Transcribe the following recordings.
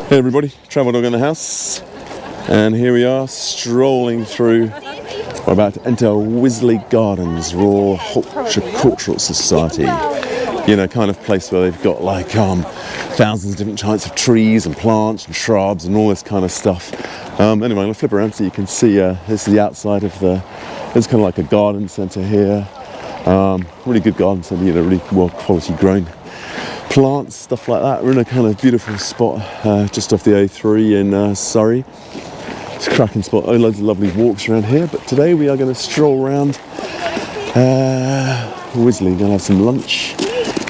Hey everybody, TravelDog in the house, and here we are strolling through. We're about to enter Wisley Gardens, Royal Horticultural Society. You know, kind of place where they've got like thousands of different types of trees and plants and shrubs and all this kind of stuff. Anyway, I'm going to flip around so you can see this is the outside of there's kind of like a garden centre here. Really good garden centre, you know, really well quality grown plants, stuff like that. We're in a kind of beautiful spot just off the A3 in Surrey. It's a cracking spot. Oh, loads of lovely walks around here, but today we are going to stroll around Wisley. Going to have some lunch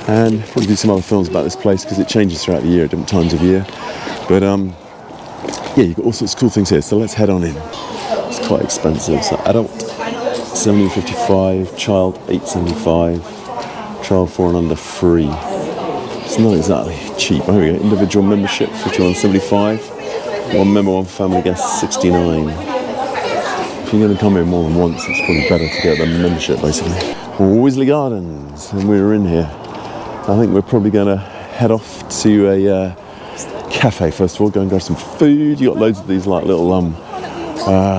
and probably do some other films about this place because it changes throughout the year at different times of year. But yeah, you've got all sorts of cool things here, so let's head on in. It's quite expensive. So adult £17.55, child £8.75, child 4 and under free. It's not exactly cheap. Here we go. Individual membership £51.75. One member, one family guest £69. If you're going to come here more than once, it's probably better to get the membership basically. Wisley Gardens, and we're in here. I think we're probably going to head off to a cafe first of all. Go and grab some food. You got loads of these like little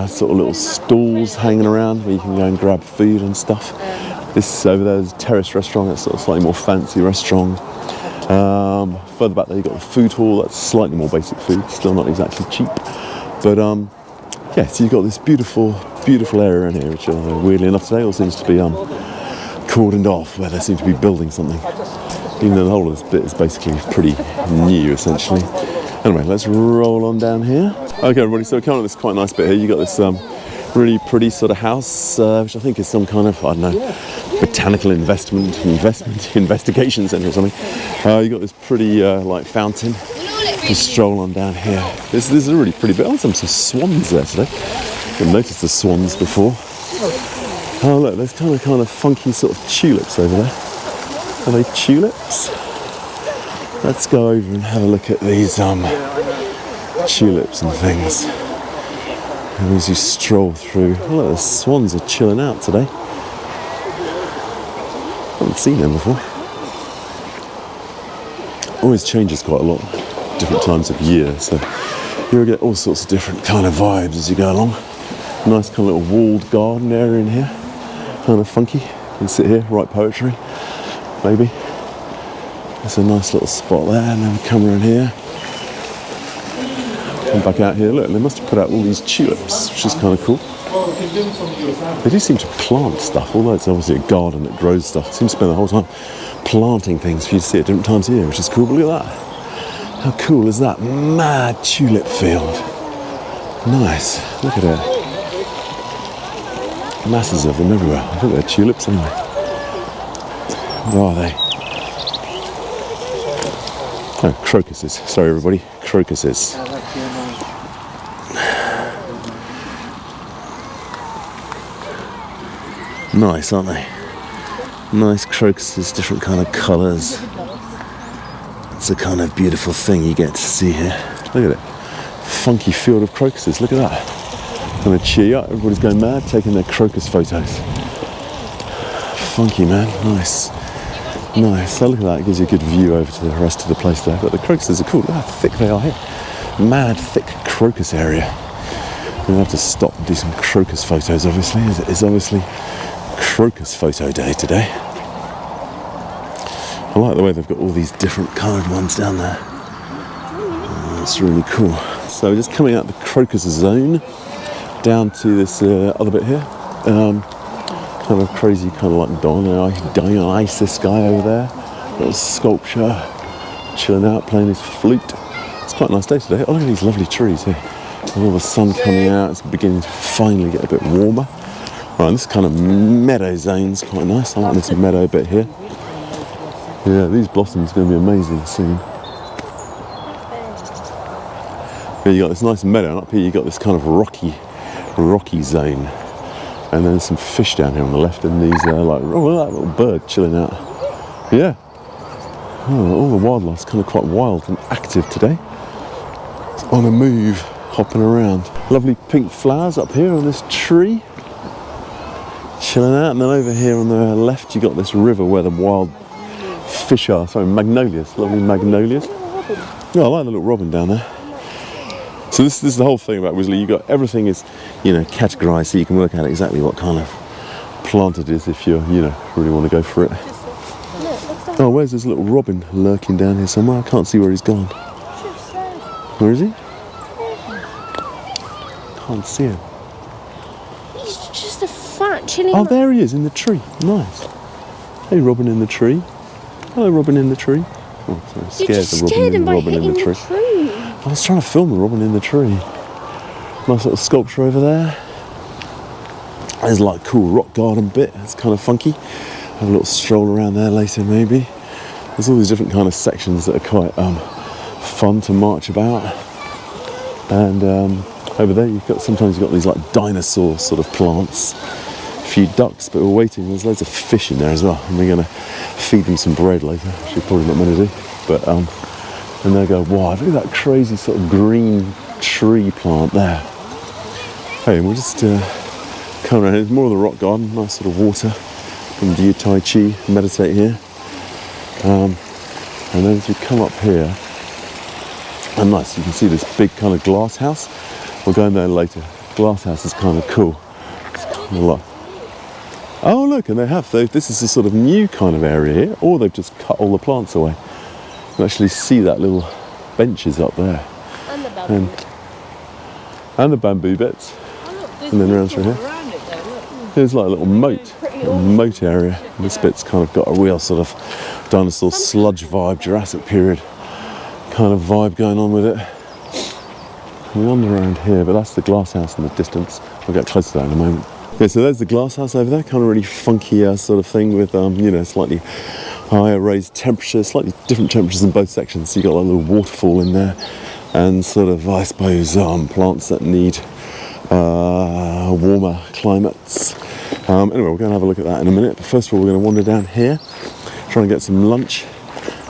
sort of little stalls hanging around where you can go and grab food and stuff. This over there is a terrace restaurant. It's sort of slightly more fancy restaurant. Further back there you've got the food hall. That's slightly more basic food, still not exactly cheap, but yeah, so you've got this beautiful area in here, which weirdly enough today all seems to be cordoned off, where they seem to be building something, even though the whole of this bit is basically pretty new essentially. Anyway, let's roll on down here. Okay everybody, so we're coming to this quite nice bit here. You've got this really pretty sort of house, which I think is some kind of, I don't know, botanical investigation centre or something. You got this pretty like fountain. Just stroll on down here. This is a really pretty bit. Oh, some swans there today. I didn't notice the swans before. Oh look, there's kind of funky sort of tulips over there. Are they tulips? Let's go over and have a look at these tulips and things. And as you stroll through, oh look, the swans are chilling out today. I haven't seen them before. Always changes quite a lot, different times of year, so you'll get all sorts of different kind of vibes as you go along. Nice kind of little walled garden area in here, kind of funky. You can sit here, write poetry, maybe. There's a nice little spot there, and then we come around here. Come back out here, look, they must have put out all these tulips, which is kind of cool. They do seem to plant stuff, although it's obviously a garden that grows stuff. They seem to spend the whole time planting things for you to see at different times of year, which is cool. But look at that. How cool is that? Mad tulip field. Nice. Look at it. Masses of them everywhere. I think they're tulips anyway. Where are they? Oh, crocuses. Sorry everybody. Crocuses. Nice, aren't they? Nice crocuses, different kind of colours. It's a kind of beautiful thing you get to see here. Look at it. Funky field of crocuses, look at that. Going to cheer you up, everybody's going mad, taking their crocus photos. Funky, man, nice. Nice, so look at that, it gives you a good view over to the rest of the place there. But the crocuses are cool, look how thick they are here. Mad, thick crocus area. We're going to have to stop and do some crocus photos, obviously, as it is obviously crocus photo day today. I like the way they've got all these different coloured ones down there. That's really cool. So we're just coming out the crocus zone down to this other bit here. Kind of crazy, kind of like Dionysus guy over there. Little sculpture, chilling out, playing his flute. It's quite a nice day today. Oh, look at these lovely trees here. With all the sun coming out, it's beginning to finally get a bit warmer. Right, this kind of meadow zone's quite nice. I like this meadow bit here. Yeah, these blossoms are going to be amazing soon. Here you got this nice meadow, and up here you got this kind of rocky zone. And then some fish down here on the left, and these like, oh, that little bird chilling out. Yeah. Oh, all the wildlife's kind of quite wild and active today. It's on the move, hopping around. Lovely pink flowers up here on this tree. Chilling out, and then over here on the left you got this river where the wild fish are. Sorry, magnolias, lovely magnolias. Yeah, I like the little robin down there. So this is the whole thing about Wisley. You got everything is, you know, categorised, so you can work out exactly what kind of plant it is if you really want to go for it. Oh, where's this little robin lurking down here somewhere? I can't see where he's gone. Where is he? Can't see him. He's just a fat chilly. Oh, there he is in the tree. Nice. Hey, robin in the tree. Hello, robin in the tree. Oh, sorry, You just scared him by hitting the tree. I was trying to film the robin in the tree. Nice little sculpture over there. There's like a cool rock garden bit. It's kind of funky. Have a little stroll around there later, maybe. There's all these different kind of sections that are quite fun to march about. And over there, sometimes you've got these like dinosaur sort of plants. A few ducks, but we're waiting. There's loads of fish in there as well, and we're going to feed them some bread later. Actually, probably not meant to do, but and they go, wow, look at that crazy sort of green tree plant there. Hey, and we'll just come around. There's more of the rock garden, nice sort of water. Come do your Tai Chi, meditate here. And then as we come up here, and nice, you can see this big kind of glass house. We'll go in there later. Glass house is kind of cool. It's kind of like, oh look, and this is a sort of new kind of area here, or they've just cut all the plants away. You can actually see that little benches up there. And the bamboo. And the bamboo bits. Oh, look, And then around through here. There's like a little moat area. And this bit's kind of got a real sort of dinosaur sludge vibe, Jurassic period kind of vibe going on with it. We wander around here, but that's the glass house in the distance. We'll get closer to that in a moment. Yeah, so there's the glass house over there, kind of really funky sort of thing with, slightly higher raised temperatures, slightly different temperatures in both sections. So you've got a little waterfall in there and sort of, I suppose, plants that need warmer climates. Anyway, we're going to have a look at that in a minute. But first of all, we're going to wander down here, try and get some lunch.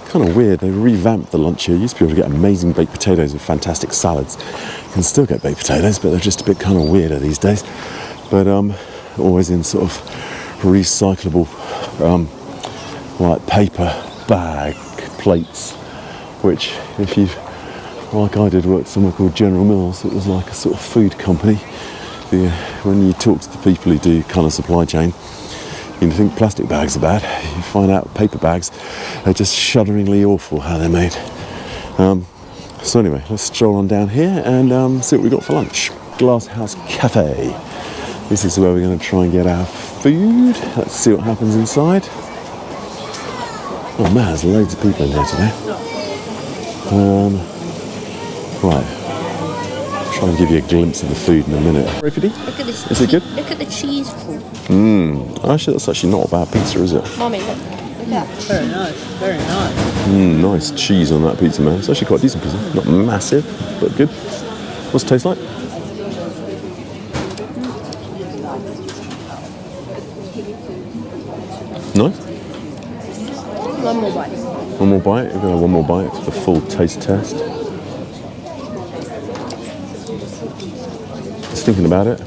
Kind of weird, they revamped the lunch here. You used to be able to get amazing baked potatoes with fantastic salads. You can still get baked potatoes, but they're just a bit kind of weirder these days. But always in sort of recyclable, like paper bag plates, which if you, like I did, work somewhere called General Mills, it was like a sort of food company. When you talk to the people who do kind of supply chain, you think plastic bags are bad. You find out paper bags are just shudderingly awful how they're made. So anyway, let's stroll on down here and see what we've got for lunch. Glasshouse Cafe. This is where we're going to try and get our food. Let's see what happens inside. Oh man, there's loads of people in here today. Right. Try and give you a glimpse of the food in a minute. Ready for Look at this. Is it good? Look at the cheese pool. Actually, that's actually not a bad pizza, is it? Mummy, look. Look at that. Very nice, very nice. Nice cheese on that pizza, man. It's actually quite a decent pizza. Not massive, but good. What's it taste like? Nice. One more bite. One more bite. We're going to have one more bite for the full taste test. Just thinking about it.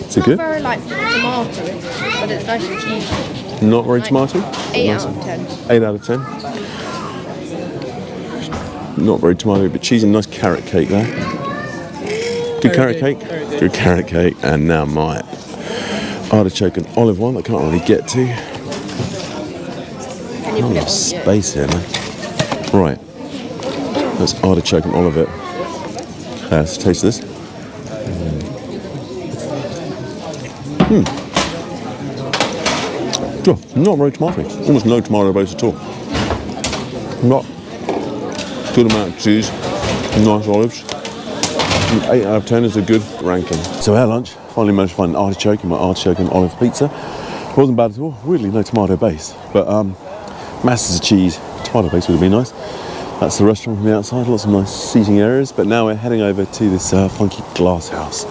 Is it good? Not very like tomato, but it's nice and cheesy. Not very tomato? 8 Nice. out of 10. 8 out of 10. Not very tomato, but cheesy. Nice carrot cake there. Good carrot cake? Good carrot cake. And now my artichoke and olive one that I can't really get to. Not enough space here, man. Right. Let's artichoke and olive it. Let's taste this. Oh, not very tomato. Almost no tomato base at all. Not good amount of cheese. Nice olives. 8 out of 10 is a good ranking. So our lunch, finally managed to find an artichoke in my artichoke and olive pizza. Wasn't bad at all. Weirdly, no tomato base, but masses of cheese. Tomato base would have been nice. That's the restaurant from the outside. Lots of nice seating areas. But now we're heading over to this funky glass house.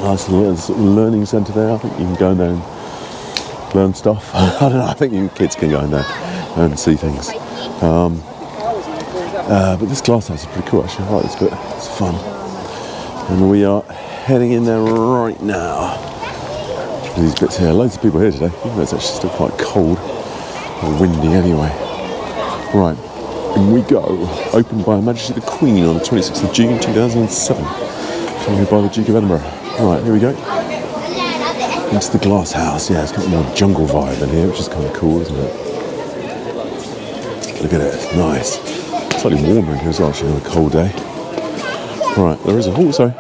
Nice little sort of learning centre there. I think you can go in there and learn stuff. I don't know. I think you kids can go in there and see things. But this glass house is pretty cool actually. I like this bit. It's fun. And we are heading in there right now. These bits here. Loads of people here today, even though it's actually still quite cold or windy anyway. Right, in we go. Opened by Her Majesty the Queen on the 26th of June 2007. Founded by the Duke of Edinburgh. Right, here we go. Into the glass house. Yeah, it's got more jungle vibe in here, which is kind of cool, isn't it? Look at it, it's nice. It's slightly warmer in here as well, actually, on a cold day. Right, there is a, oh, sorry.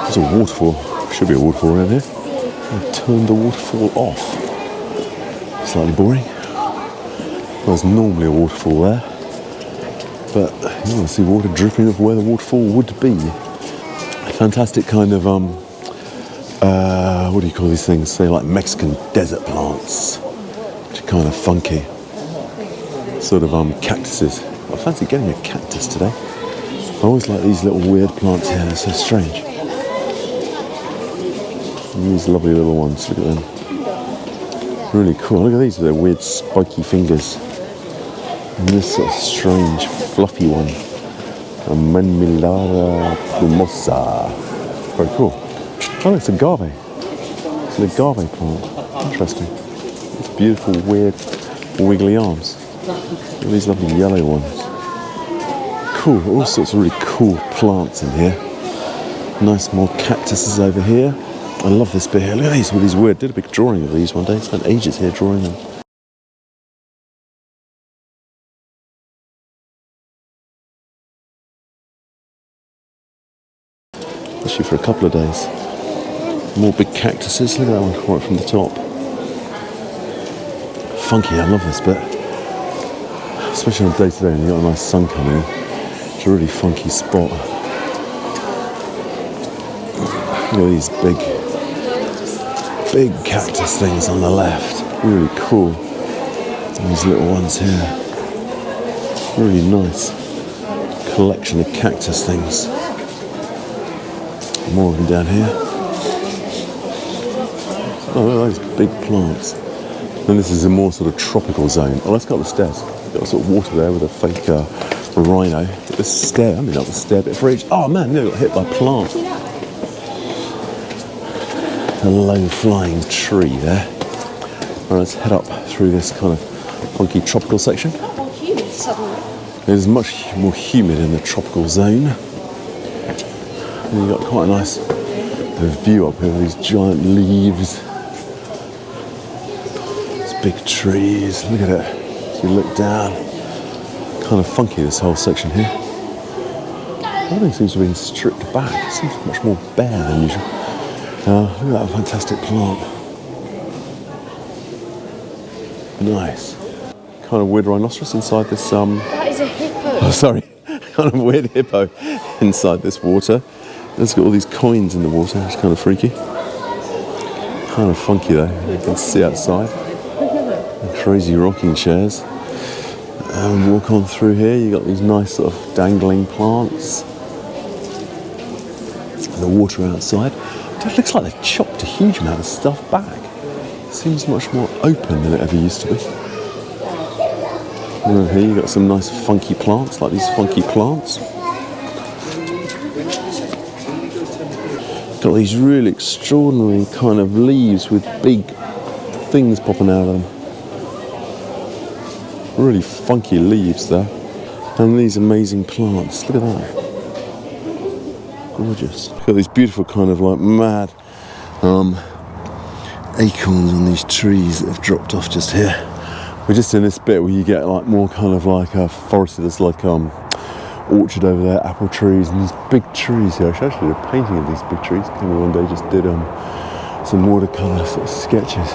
There's a waterfall. Should be a waterfall around here. I've turned the waterfall off. Slightly boring. There's normally a waterfall there, but you want to see water dripping off where the waterfall would be. A fantastic kind of what do you call these things? Say like Mexican desert plants, which are kind of funky. Sort of cactuses. I fancy getting a cactus today. I always like these little weird plants here. They're so strange. And these lovely little ones. Look at them. Really cool. Look at these with their weird spiky fingers. And this sort of strange fluffy one. A Manmillara plumosa. Very cool. Oh, it's agave. It's an agave plant. Interesting. It's beautiful, weird, wiggly arms. Look at these lovely yellow ones. Cool. All sorts of really cool plants in here. Nice more cactuses over here. I love this bit here. Look at these with these weird. Did a big drawing of these one day. Spent ages here drawing them. Actually, for a couple of days. More big cactuses. Look at that one right from the top. Funky. I love this bit. Especially on a day today when you've got a nice sun coming in. It's a really funky spot. Look at these big cactus things on the left. Really cool. And these little ones here. Really nice collection of cactus things. More of them down here. Oh, look at those big plants. And this is a more sort of tropical zone. Oh, let's go up the stairs. Got a sort of water there with a fake rhino. The stair, I mean not the stair bit for each. Oh man, nearly got hit by a plant. A low flying tree there. Right, let's head up through this kind of funky tropical section. More humid suddenly. It is much more humid in the tropical zone. And you've got quite a nice view up here with these giant leaves. These big trees. Look at it. As you look down. Kind of funky, this whole section here. Everything seems to have been stripped back. It seems much more bare than usual. Look at that fantastic plant. Nice. Kind of weird rhinoceros inside this That is a hippo. oh, sorry. Kind of weird hippo inside this water. It's got all these coins in the water. It's kind of freaky. Kind of funky though. You can see outside. And crazy rocking chairs. And walk on through here. You got these nice sort of dangling plants. And the water outside. It looks like they've chopped a huge amount of stuff back. It seems much more open than it ever used to be. And over here you've got some nice funky plants, like these funky plants. Got these really extraordinary kind of leaves with big things popping out of them. Really funky leaves there. And these amazing plants. Look at that. Gorgeous. Got these beautiful kind of like mad acorns on these trees that have dropped off just here. We're just in this bit where you get like more kind of like a forested. There's like orchard over there, apple trees, and these big trees here. I should actually do a painting of these big trees. Came in one day, just did some watercolour sort of sketches.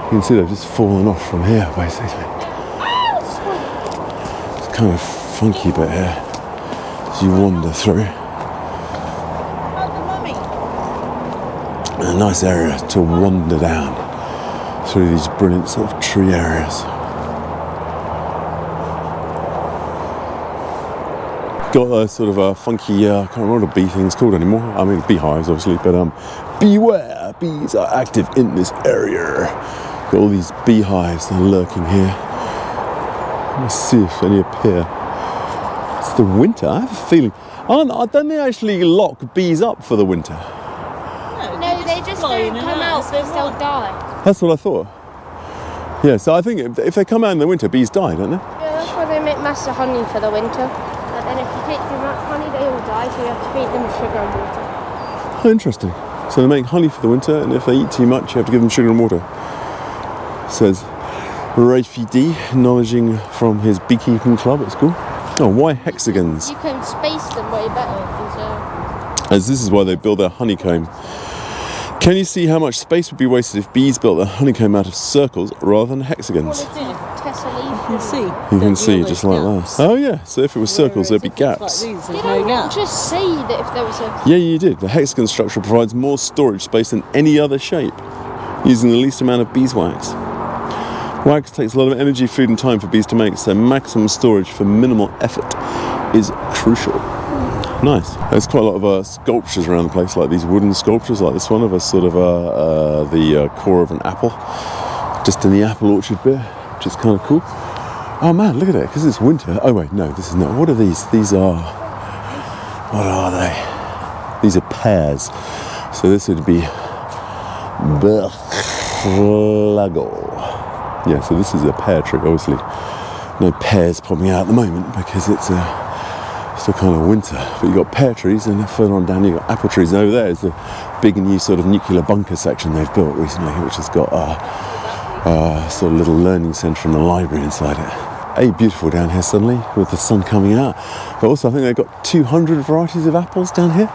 You can see they've just fallen off from here, basically. It's kind of funky bit here as you wander through. And a nice area to wander down through these brilliant sort of tree areas. Got a sort of a funky, I can't remember what a bee thing's called anymore. I mean, beehives obviously, but beware. yeah, bees are active in this area. Got all these beehives, they're lurking here. Let's see if any appear. It's the winter, I have a feeling. Don't they actually lock bees up for the winter? No, they just don't come out because they'll die. That's what I thought. Yeah, so I think if they come out in the winter, bees die, don't they? Yeah, that's why they make mass of honey for the winter. But then if you take too much honey, they all die, so you have to feed them sugar and water. Oh, interesting. So they make honey for the winter, and if they eat too much, you have to give them sugar and water. Says Rafi D, acknowledging from his beekeeping club at school. Oh, why hexagons? You can space them way better. As this is why they build their honeycomb. Can you see how much space would be wasted if bees built their honeycomb out of circles rather than hexagons? You can see. You can see just like that. Oh yeah, so if it was circles there'd be gaps. Did I not just say that if there was a... Yeah, you did. The hexagon structure provides more storage space than any other shape, using the least amount of beeswax. Wax takes a lot of energy, food and time for bees to make, so maximum storage for minimal effort is crucial. Nice. There's quite a lot of sculptures around the place, like these wooden sculptures, like this one of a sort of the core of an apple, just in the apple orchard bit, which is kind of cool. Oh man, look at it, because it's winter. Oh wait, no, this is not. What are these? What are they? These are pears. So this would be Berchlago. Yeah, so this is a pear tree, obviously. No pears popping out at the moment because it's still kind of winter. But you've got pear trees, and further on down you've got apple trees. And over there is the big new sort of nuclear bunker section they've built recently, which has got a sort of little learning centre and a library inside it. Beautiful down here suddenly with the sun coming out. But also I think they've got 200 varieties of apples down here.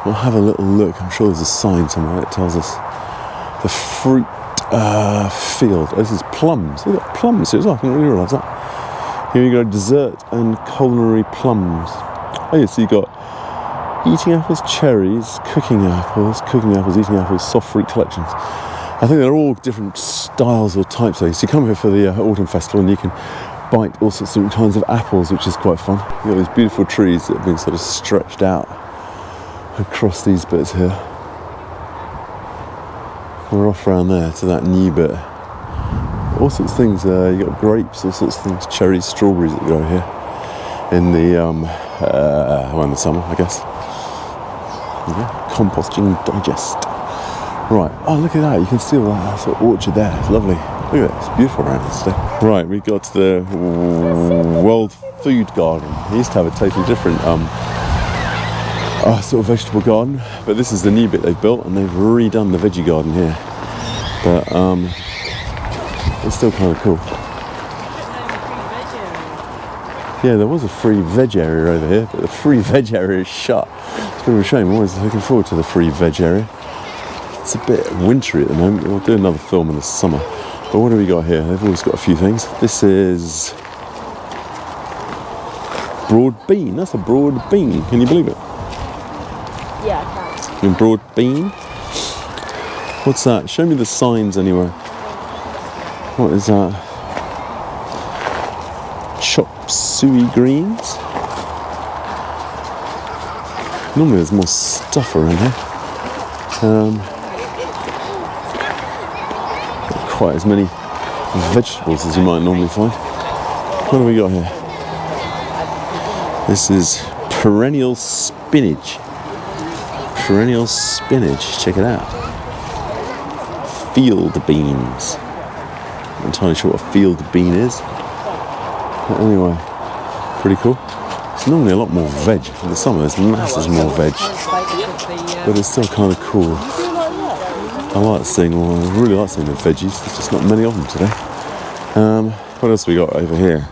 We'll have a little look. I'm sure there's a sign somewhere that tells us the fruit field. Oh, this is plums. They've got plums here as well. I didn't really realise that. Here you go, dessert and culinary plums. Oh yeah, so you got eating apples, cherries, cooking apples, eating apples, soft fruit collections. I think they're all different styles or types. So you come here for the autumn festival and you can bite all sorts of different kinds of apples, which is quite fun. You've got these beautiful trees that have been sort of stretched out across these bits here. We're off around there to that new bit. All sorts of things. You got grapes, all sorts of things, cherries, strawberries that go here in the the summer, I guess. Yeah. Composting digest. Right. Oh, look at that! You can see all that sort of orchard there. It's lovely. Look at it. It's beautiful around here today. Right. We got to the World Food Garden. They used to have a totally different sort of vegetable garden, but this is the new bit they've built, and they've redone the veggie garden here. But it's still kind of cool. Yeah, there was a free veg area over here, but the free veg area is shut. It's a bit of a shame. I'm always looking forward to the free veg area. It's a bit wintry at the moment. We'll do another film in the summer. But what have we got here? They've always got a few things. This is broad bean. That's a broad bean. Can you believe it? Yeah, I can. In broad bean. What's that? Show me the signs anyway. What is that? Chop suey greens. Normally there's more stuff around here. Not quite as many vegetables as you might normally find. What have we got here? This is perennial spinach. Perennial spinach, check it out. Field beans. I'm not entirely sure what a field bean is. But anyway, pretty cool. It's normally a lot more veg. In the summer there's masses more veg. But it's still kind of cool. I really like seeing the veggies. There's just not many of them today. What else we got over here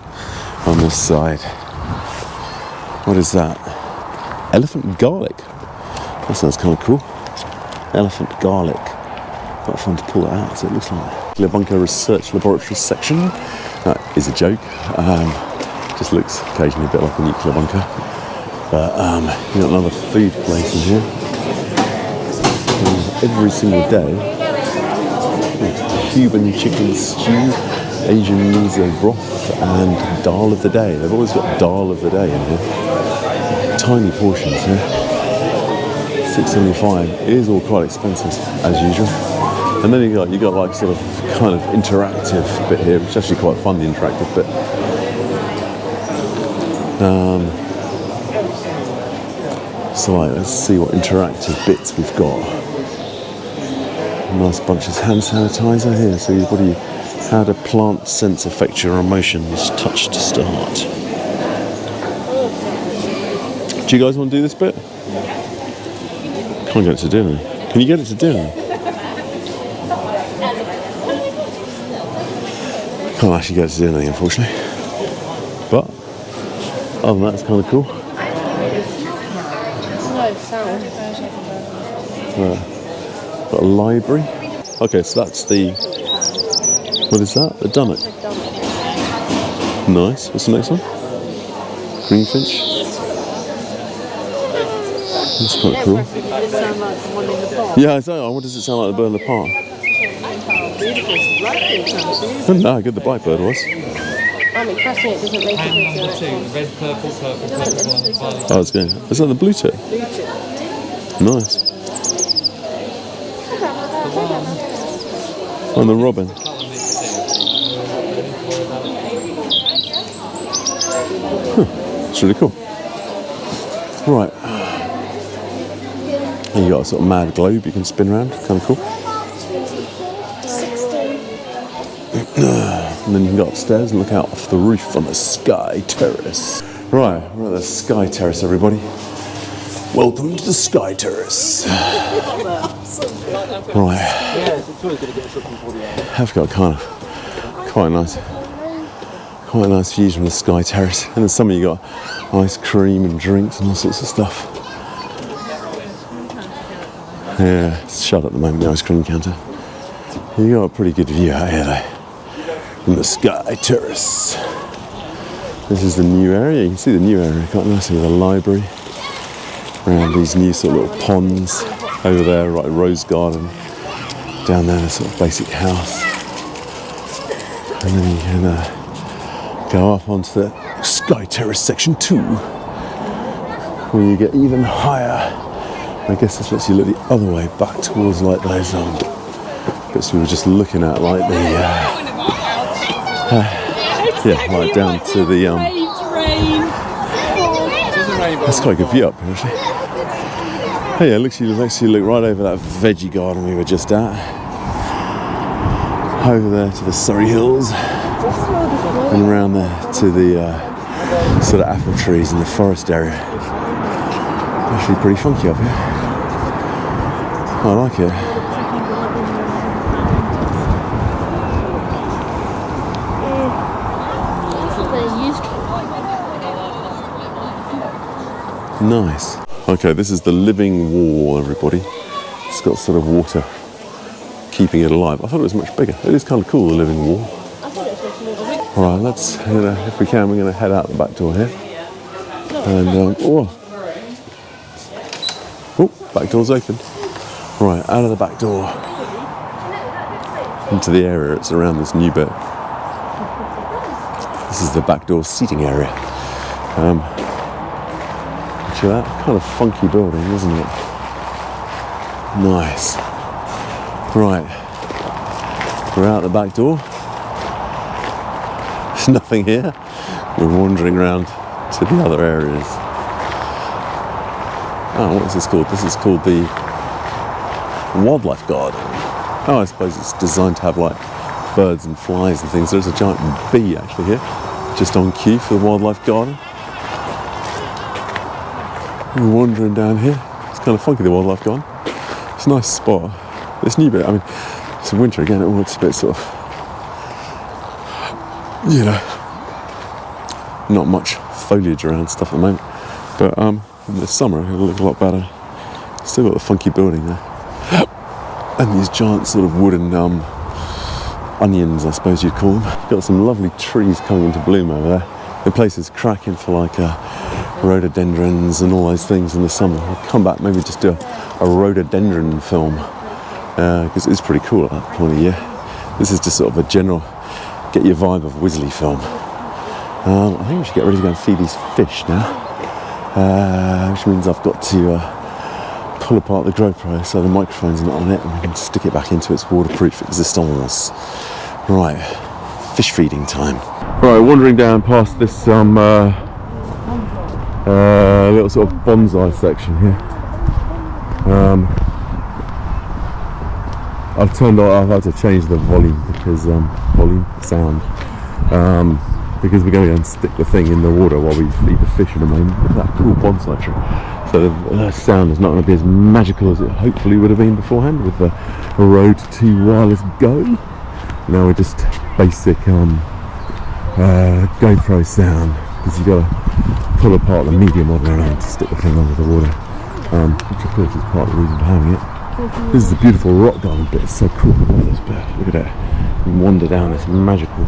on this side? What is that? Elephant garlic. That sounds kind of cool. Elephant garlic. Quite fun to pull it out, so it looks like nuclear bunker research laboratory section. That is a joke. Just looks occasionally a bit like a nuclear bunker. But you've got another food place in here. And every single day, Cuban chicken stew, Asian miso broth, and dal of the day. They've always got dal of the day in here. Tiny portions here. £6.75. It is all quite expensive as usual. And then you got like sort of kind of interactive bit here, which is actually quite fun, the interactive bit. So let's see what interactive bits we've got. A nice bunch of hand sanitizer here. So how do plant scents affect your emotions? Touch to start. Do you guys want to do this bit? Can't get it to do anything. Can you get it to do anything? Can't actually get it to do anything, unfortunately. But other than that, it's kind of cool. No sound. Got a library. Okay, so that's the... What is that? The Dunt. Nice. What's the next one? Greenfinch. That's quite cool. Does it sound like the one in the park? Yeah, exactly. What does it sound like the bird in the park? Beautiful. It's blackbird sounds. I don't know how good the blackbird was. I'm impressing it doesn't make it into Red, purple, violet. Oh, it's good. Is that the blue tip? Nice. And the robin. It's really cool. Right. And you got a sort of mad globe you can spin around. Kind of cool. And then you can go upstairs and look out off the roof on the Sky Terrace. Right, we're at the Sky Terrace, everybody. Welcome to the Sky Terrace. Right. I've got quite nice views from the Sky Terrace. And then some of you got ice cream and drinks and all sorts of stuff. Yeah, it's shut at the moment, the ice cream counter. You got a pretty good view out here though, from the Sky Terrace. This is the new area. You can see the new area quite nicely with a library. Around these new sort of little ponds. Over there, right, rose garden. Down there, the sort of basic house. And then you can go up onto the Sky Terrace section 2, where you get even higher. I guess this lets you look the other way, back towards like those bits we were just looking at, like the like down to the that's quite a good view up here actually. Hey, yeah, looks you look right over that veggie garden we were just at. Over there to the Surrey Hills. And around there to the sort of apple trees in the forest area. Actually pretty funky up here. I like it. Nice. Okay, this is the living wall, everybody. It's got sort of water keeping it alive. I thought it was much bigger. It is kind of cool, the living wall. Alright, let's, if we can, we're going to head out the back door here. And, back door's open. Right, out of the back door. Into the area, it's around this new bit. This is the back door seating area. That kind of funky building, isn't it? Nice. Right, we're out the back door. There's nothing here. We're wandering around to the other areas. Oh, what is this called? This is called the Wildlife Garden. Oh, I suppose it's designed to have like birds and flies and things. There's a giant bee actually here, just on cue for the Wildlife Garden. We're wandering down here. It's kind of funky, the Wildlife Garden. It's a nice spot. This new bit, I mean, it's winter again, it all looks a bit sort of, not much foliage around stuff at the moment. But in the summer, it'll look a lot better. Still got the funky building there. And these giant sort of wooden onions, I suppose you'd call them. Got some lovely trees coming into bloom over there. The place is cracking for like rhododendrons and all those things in the summer. I'll come back, maybe just do a rhododendron film, because it's pretty cool at that point of year. This is just sort of a general, get your vibe of Wisley film. I think we should get ready to go and feed these fish now, which means I've got to pull apart the GoPro so the microphone's not on it, and we can stick it back into its waterproof existence. Right, fish feeding time. Right, wandering down past this little sort of bonsai section here. I've had to change the volume because sound. Because we're going to go and stick the thing in the water while we feed the fish in a moment with that cool bonsai tree. So the sound is not going to be as magical as it hopefully would have been beforehand with the Rode 2 Wireless Go. Now we're just basic GoPro sound, because you've got to pull apart the media model around to stick the thing under the water, which of course is part of the reason for having it. This is a beautiful rock garden bit. It's so cool. I love this bit. Look at it. You wander down this magical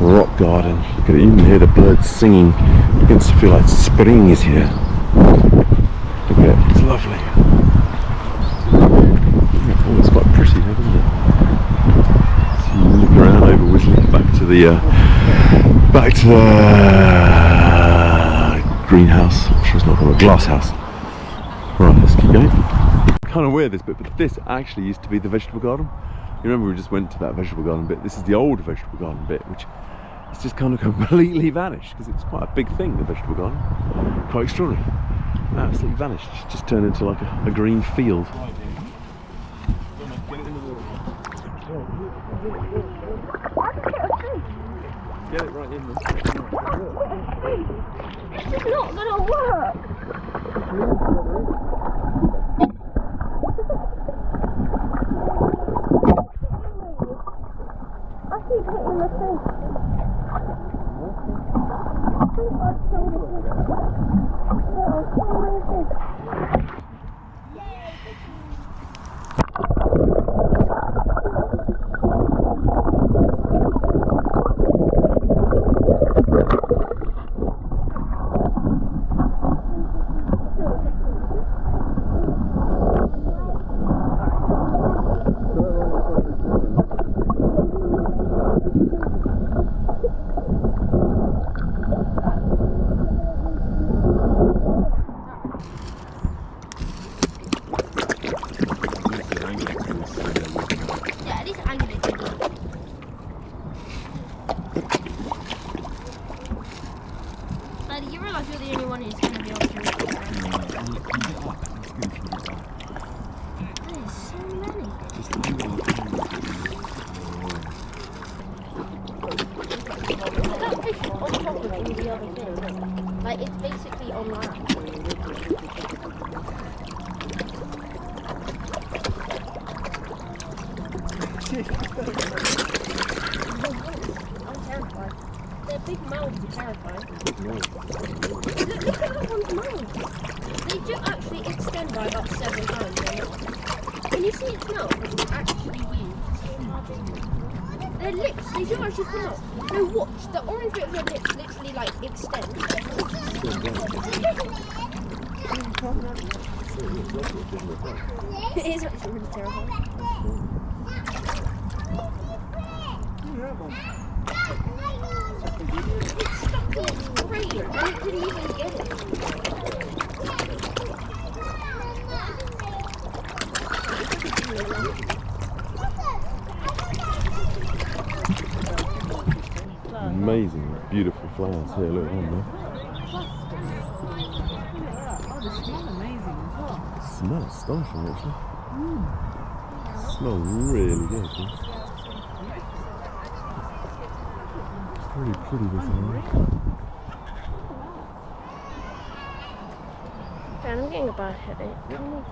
rock garden. Look at it. You can hear the birds singing. You can feel like spring is here. Look at it. It's lovely. Oh, it's quite pretty here, isn't it? So you look around over Wisley, back to the greenhouse. I'm sure it's not called a glass house. Right, let's keep going. Kind of weird this bit, but this actually used to be the vegetable garden. You remember we just went to that vegetable garden bit. This is the old vegetable garden bit, which has just kind of completely vanished, because it's quite a big thing, the vegetable garden. Quite extraordinary. Absolutely vanished. It's just turned into like a green field. Get it right in there. This is not gonna work. I keep hitting the thing. You realise you're the only one who's going to be able to read it, right? There's so many. That fish is on top of all the other things. Like, it's basically on land. I'm terrified. Their big mouths are terrifying. Look at that one's mouth. They do actually extend by about 7 times. Can you see its mouth? It's actually weird. Their lips, they do actually come up. No, watch. The orange bit of their lips literally like extend. It is actually really terrifying. It's stuck in its brain and it didn't even get it. Amazing, beautiful flowers here. Look at them there. Oh, they smell amazing as well. Smell astonishing, actually. Smell really good. Huh? Pretty pretty this one. Dan, I'm getting a bad headache. Can we go?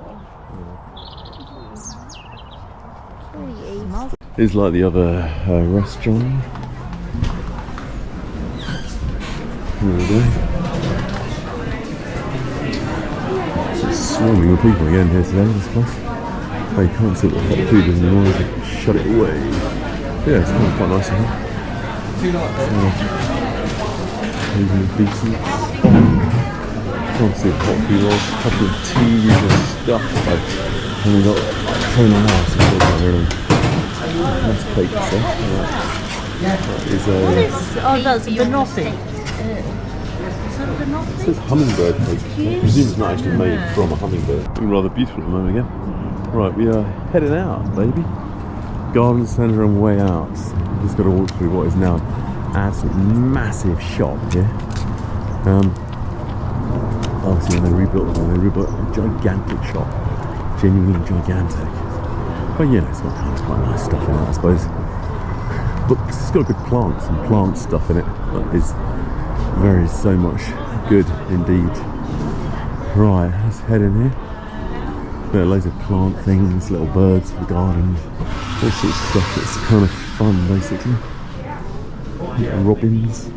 Please. It's like the other restaurant. Here we go. It's swarming with people again here today, this place. Oh, you can't see what the hot food is anymore, they shut it away. Yeah, it's kind of quite nice in here. Even decent. Can't see a hot food rolls, a couple of tea usual stuff. Like, and we got phone and house, so it's really nice plate stuff. That is oh, that's banoffee. It says hummingbird cake. I presume it's not actually made from a hummingbird. Looking rather beautiful at the moment again. Right, we are heading out, baby. Garden centre and way out. Just got to walk through what is now an absolutely massive shop here. Obviously when they rebuilt a gigantic shop. Genuinely gigantic. But yeah, it's got quite nice stuff in it, I suppose. Books, it's got good plants and plant stuff in it. That is so much good indeed. Right, let's head in here. There are loads of plant things, little birds for the garden, all sorts of stuff that's kind of fun basically. Little robins.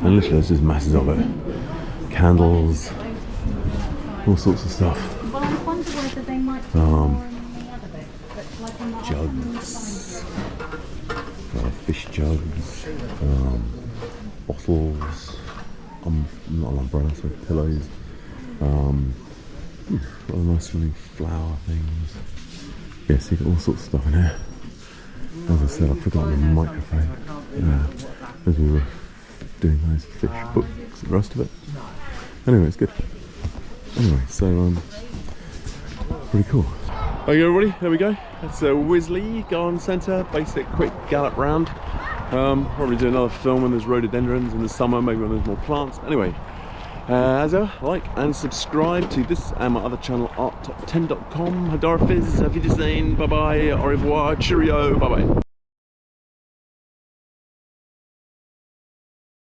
And literally there's just masses of it. Candles, all sorts of stuff. Well, I wonder whether they might be more on the other bit, but like on the Jugs, fish jugs, bottles, not an umbrella, sorry, pillows, other nice smelling flower things. Yes, you got all sorts of stuff in here. As I said, I've forgotten the microphone as we were doing those fish books and the rest of it. Anyway, it's good. Anyway, so pretty cool. Okay everybody, there we go. That's Wisley Garden Centre, basic quick gallop round. Probably do another film when there's rhododendrons in the summer, maybe when there's more plants. Anyway, as ever, like and subscribe to this and my other channel, arttop10.com. Hadara Fizz, auf Wiedersehen, bye bye, au revoir, cheerio, bye bye.